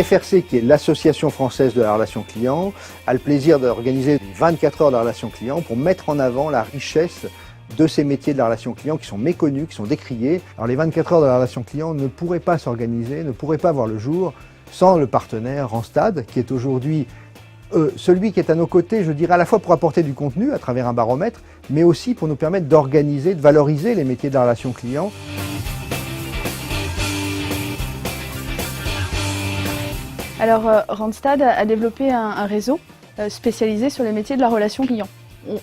FRC, qui est l'Association française de la relation client, a le plaisir d'organiser 24 heures de la relation client pour mettre en avant la richesse de ces métiers de la relation client qui sont méconnus, qui sont décriés. Alors les 24 heures de la relation client ne pourraient pas s'organiser, ne pourraient pas voir le jour sans le partenaire Randstad, qui est aujourd'hui celui qui est à nos côtés, je dirais, à la fois pour apporter du contenu à travers un baromètre, mais aussi pour nous permettre d'organiser, de valoriser les métiers de la relation client. Alors Randstad a développé un réseau spécialisé sur les métiers de la relation client.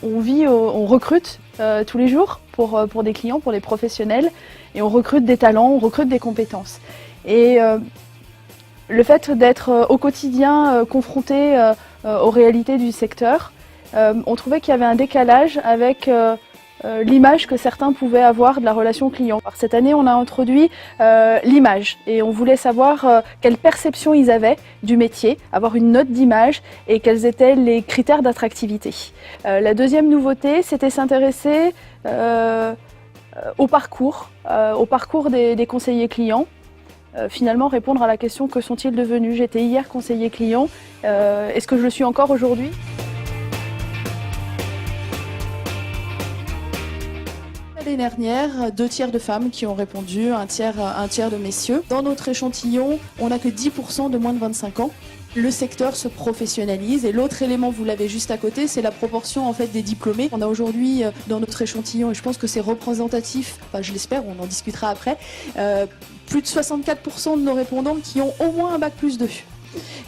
On recrute tous les jours pour des clients, pour des professionnels, et on recrute des talents, on recrute des compétences. Et le fait d'être au quotidien confronté aux réalités du secteur, on trouvait qu'il y avait un décalage avec l'image que certains pouvaient avoir de la relation client. Alors, cette année, on a introduit l'image et on voulait savoir quelle perception ils avaient du métier, avoir une note d'image et quels étaient les critères d'attractivité. La deuxième nouveauté, c'était s'intéresser au parcours des conseillers clients. Finalement, répondre à la question: que sont-ils devenus? J'étais hier conseiller client, est-ce que je le suis encore aujourd'hui? L'année dernière, 2 tiers de femmes qui ont répondu, un tiers de messieurs. Dans notre échantillon, on n'a que 10% de moins de 25 ans. Le secteur se professionnalise et l'autre élément, vous l'avez juste à côté, c'est la proportion en fait des diplômés. On a aujourd'hui dans notre échantillon, et je pense que c'est représentatif, enfin je l'espère, on en discutera après, plus de 64% de nos répondants qui ont au moins un bac+2.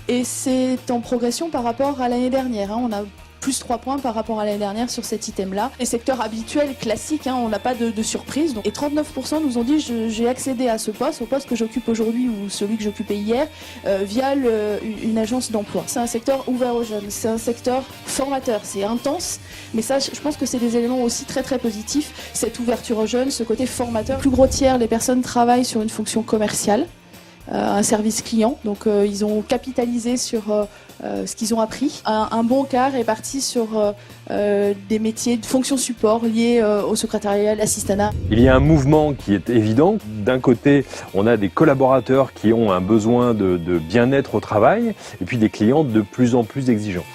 Et c'est en progression par rapport à l'année dernière. On a plus 3 points par rapport à l'année dernière sur cet item-là. Les secteurs habituels, classiques, on n'a pas de surprise. Et 39% nous ont dit: j'ai accédé à ce poste, au poste que j'occupe aujourd'hui ou celui que j'occupais hier, via une agence d'emploi. C'est un secteur ouvert aux jeunes, c'est un secteur formateur, c'est intense, mais ça, je pense que c'est des éléments aussi très très positifs, cette ouverture aux jeunes, ce côté formateur. Le plus gros tiers, les personnes travaillent sur une fonction commerciale, un service client, donc ils ont capitalisé sur ce qu'ils ont appris. Un bon quart est parti sur des métiers de fonction support liés au secrétariat, à l'assistanat. Il y a un mouvement qui est évident. D'un côté, on a des collaborateurs qui ont un besoin de bien-être au travail, et puis des clients de plus en plus exigeants.